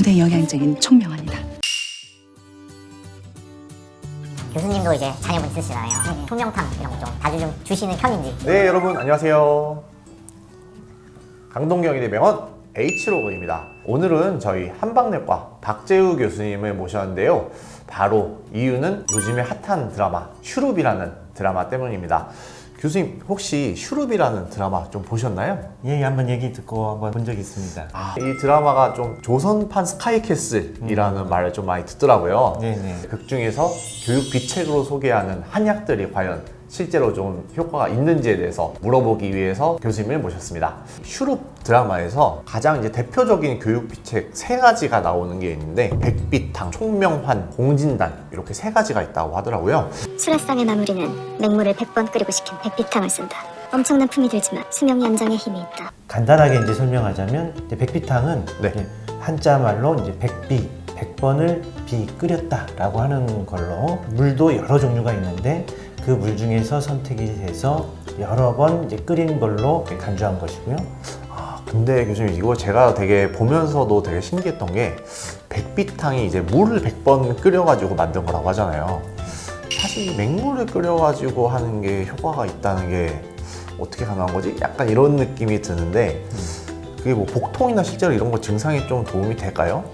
두대 영양적인 총명합니다. 교수님도 이제 자녀분 있으시잖아요. 총명탕 이런 거 좀 자주 좀 주시는 편인지. 네, 여러분 안녕하세요. 강동경의대 병원 H로그입니다. 오늘은 저희 한방내과 박재우 교수님을 모셨는데요. 바로 이유는 요즘에 핫한 드라마 슈룹이라는 드라마 때문입니다. 교수님 혹시 슈룹이라는 드라마 좀 보셨나요? 예, 한번 얘기 듣고 한번 본 적이 있습니다. 이 드라마가 좀 조선판 스카이캐슬이라는 말을 좀 많이 듣더라고요. 네네. 극 중에서 교육 비책으로 소개하는 한약들이 과연 실제로 좀 효과가 있는지에 대해서 물어보기 위해서 교수님을 모셨습니다. 슈룹 드라마에서 가장 이제 대표적인 교육 비책 세 가지가 나오는 게 있는데 백비탕, 총명환, 공진단 이렇게 세 가지가 있다고 하더라고요. 수라상의 마무리는 맹물을 100번 끓이고 식힌 백비탕을 쓴다. 엄청난 품이 들지만 수명 연장에 힘이 있다. 간단하게 이제 설명하자면 이제 백비탕은 네. 이제 한자 말로 이제 백비, 100번을 비 끓였다라고 하는 걸로 물도 여러 종류가 있는데 그 물 중에서 선택이 돼서 여러 번 이제 끓인 걸로 간주한 것이고요. 근데 교수님 이거 제가 되게 보면서도 되게 신기했던 게 백비탕이 이제 물을 100번 끓여가지고 만든 거라고 하잖아요. 사실 맹물을 끓여가지고 하는 게 효과가 있다는 게 어떻게 가능한 거지? 약간 이런 느낌이 드는데 그게 뭐 복통이나 실제로 이런 거 증상에 좀 도움이 될까요?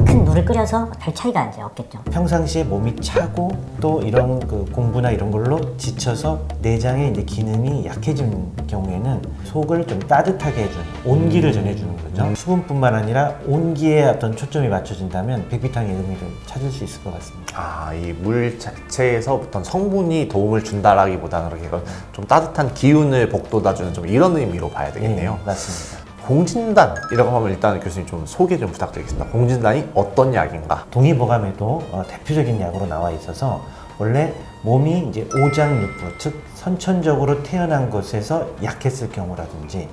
큰 물을 끓여서 별 차이가 이제 없겠죠. 평상시에 몸이 차고 또 이런 그 공부나 이런 걸로 지쳐서 내장의 이제 기능이 약해진 경우에는 속을 좀 따뜻하게 해주는 온기를 전해주는 거죠. 수분뿐만 아니라 온기에 어떤 초점이 맞춰진다면 백비탕의 의미를 찾을 수 있을 것 같습니다. 이 물 자체에서 어떤 성분이 도움을 준다라기보다는 이렇게 좀 따뜻한 기운을 북돋아주는 좀 이런 의미로 봐야 되겠네요. 맞습니다. 공진단이라고 하면 일단 교수님 좀 소개 좀 부탁드리겠습니다. 공진단이 어떤 약인가? 동의보감에도 대표적인 약으로 나와 있어서 원래 몸이 이제 오장육부, 즉 선천적으로 태어난 것에서 약했을 경우라든지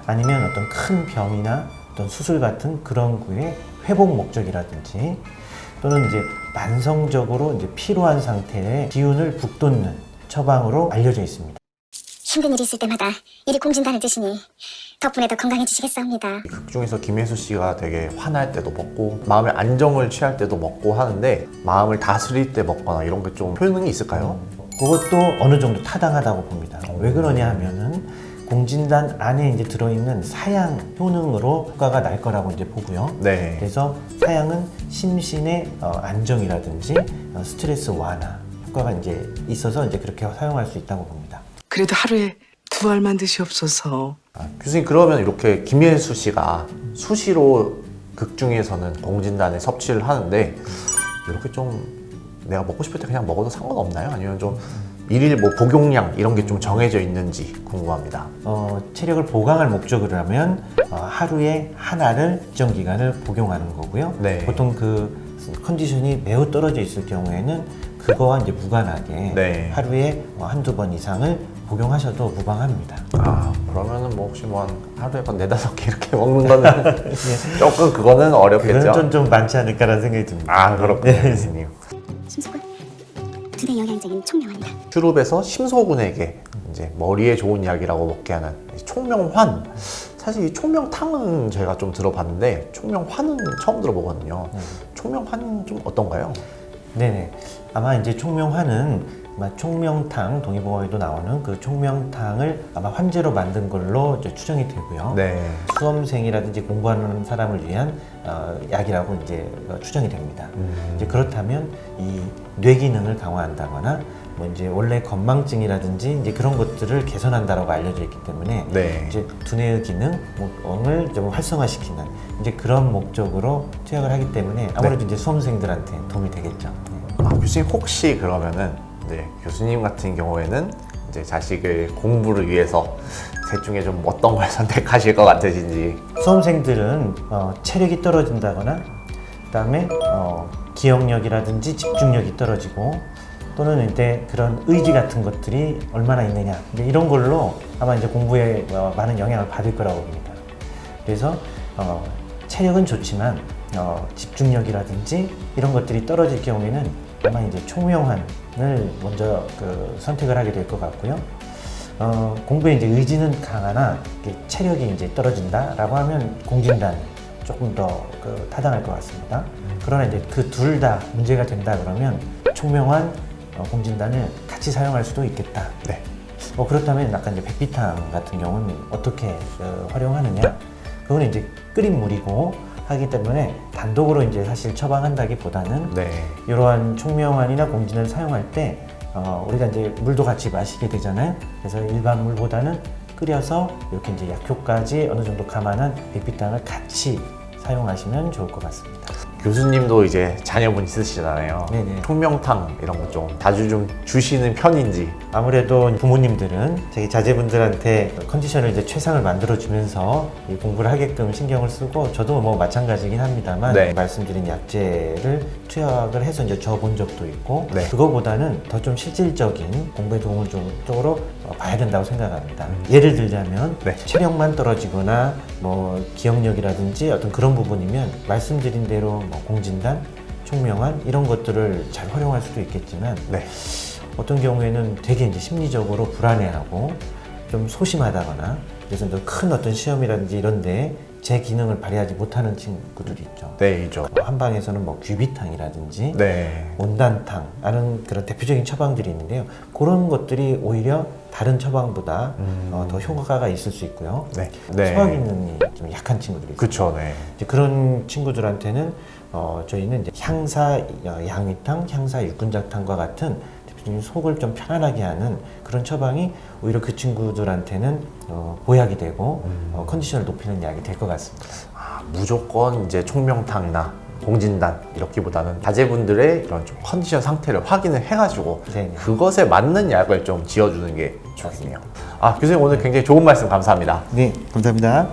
아니면 어떤 큰 병이나 어떤 수술 같은 그런 구의 회복 목적이라든지 또는 이제 만성적으로 이제 피로한 상태에 기운을 북돋는 처방으로 알려져 있습니다. 힘든 일이 있을 때마다 이리 공진단을 드시니 덕분에 더 건강해지시겠사옵니다. 극 중에서 김혜수 씨가 되게 화날 때도 먹고 마음의 안정을 취할 때도 먹고 하는데 마음을 다스릴 때 먹거나 이런 게 좀 효능이 있을까요? 그것도 어느 정도 타당하다고 봅니다. 왜 그러냐 하면은 공진단 안에 이제 들어있는 사양 효능으로 효과가 날 거라고 이제 보고요. 네. 그래서 사양은 심신의 안정이라든지 스트레스 완화 효과가 이제 있어서 이제 그렇게 사용할 수 있다고 봅니다. 그래도 하루에 2알만 드시옵소서. 교수님 그러면 이렇게 김혜수 씨가 수시로 극 중에서는 공진단을 섭취를 하는데 이렇게 좀 내가 먹고 싶을 때 그냥 먹어도 상관없나요? 아니면 좀 일일 뭐 복용량 이런 게 좀 정해져 있는지 궁금합니다. 체력을 보강할 목적으로라면 하루에 하나를 일정 기간을 복용하는 거고요. 네. 보통 그 컨디션이 매우 떨어져 있을 경우에는 그거와 이제 무관하게 네. 하루에 한두 번 이상을 복용하셔도 무방합니다. 그러면은 뭐 혹시 뭐 한 하루에 한 4-5개 이렇게 먹는 거는 조금 그거는 어렵겠죠? 그건 좀 많지 않을까라는 생각이 듭니다. 그렇군요, 네. 교수님. 심수군 두대 영양적인 총명합니다. 슈룹에서 심소군에게 이제 머리에 좋은 약이라고 먹게 하는 총명환. 사실 이 총명탕은 제가 좀 들어봤는데 총명환은 처음 들어보거든요. 총명환은 좀 어떤가요? 네네. 아마 이제 총명환은 아마 총명탕 동의보감에도 나오는 그 총명탕을 아마 환제로 만든 걸로 이제 추정이 되고요. 네. 수험생이라든지 공부하는 사람을 위한 약이라고 이제 추정이 됩니다. 이제 그렇다면 이 뇌 기능을 강화한다거나 뭐 이제 원래 건망증이라든지 이제 그런 것들을 개선한다라고 알려져 있기 때문에 네. 이제 두뇌의 기능을 좀 활성화시키는 이제 그런 목적으로 투약을 하기 때문에 아무래도 이제 수험생들한테 도움이 되겠죠. 네. 교수님 혹시 그러면은 교수님 같은 경우에는 이제 자식을 공부를 위해서 셋 중에 좀 어떤 걸 선택하실 것 같으신지. 수험생들은 체력이 떨어진다거나 그다음에 기억력이라든지 집중력이 떨어지고 또는 이제 그런 의지 같은 것들이 얼마나 있느냐 이제 이런 걸로 아마 이제 공부에 많은 영향을 받을 거라고 봅니다. 그래서 체력은 좋지만 집중력이라든지 이런 것들이 떨어질 경우에는 아마 이제 총명환을 먼저 선택을 하게 될 것 같고요. 공부에 이제 의지는 강하나 체력이 이제 떨어진다라고 하면 공진단 조금 더 타당할 것 같습니다. 그러나 이제 그 둘 다 문제가 된다 그러면 총명한 공진단을 같이 사용할 수도 있겠다. 네. 그렇다면 아까 이제 백비탕 같은 경우는 어떻게 활용하느냐? 그거는 이제 끓인 물이고 하기 때문에 단독으로 이제 사실 처방한다기보다는 네. 이러한 총명환이나 공진을 사용할 때 우리가 이제 물도 같이 마시게 되잖아요. 그래서 일반 물보다는 끓여서 이렇게 이제 약효까지 어느 정도 감안한 백비탕을 같이 사용하시면 좋을 것 같습니다. 교수님도 이제 자녀분 있으시잖아요. 네네. 총명탕 이런 거 좀 자주 좀 주시는 편인지. 아무래도 부모님들은 자기 자제분들한테 컨디션을 이제 최상을 만들어주면서 이 공부를 하게끔 신경을 쓰고 저도 뭐 마찬가지긴 합니다만 네. 말씀드린 약재를 투약을 해서 이제 줘본 적도 있고 네. 그거보다는 더 좀 실질적인 공부에 도움을 좀 쪽으로 봐야 된다고 생각합니다. 예를 들자면 네. 체력만 떨어지거나 뭐 기억력이라든지 어떤 그런 부분이면 말씀드린 대로 뭐 공진단, 총명한 이런 것들을 잘 활용할 수도 있겠지만 네. 어떤 경우에는 되게 이제 심리적으로 불안해하고 좀 소심하다거나 그래서 큰 어떤 시험이라든지 이런데 제 기능을 발휘하지 못하는 친구들이 있죠. 네, 이죠. 한방에서는 뭐 귀비탕이라든지 네. 온단탕 하는 그런 대표적인 처방들이 있는데요. 그런 것들이 오히려 다른 처방보다 더 효과가 있을 수 있고요. 네. 네. 소화 기능이 좀 약한 친구들이 있어요. 그쵸, 네. 이제 그런 친구들한테는 저희는 이제 향사 양위탕, 향사 육군작탕과 같은 대표적인 속을 좀 편안하게 하는 그런 처방이 오히려 그 친구들한테는 보약이 되고 컨디션을 높이는 약이 될 것 같습니다. 무조건 이제 총명탕이나 공진단 이렇기보다는 자제분들의 이런 좀 컨디션 상태를 확인을 해가지고 네네. 그것에 맞는 약을 좀 지어주는 게 좋겠네요. 교수님 오늘 굉장히 좋은 말씀 감사합니다. 네, 감사합니다.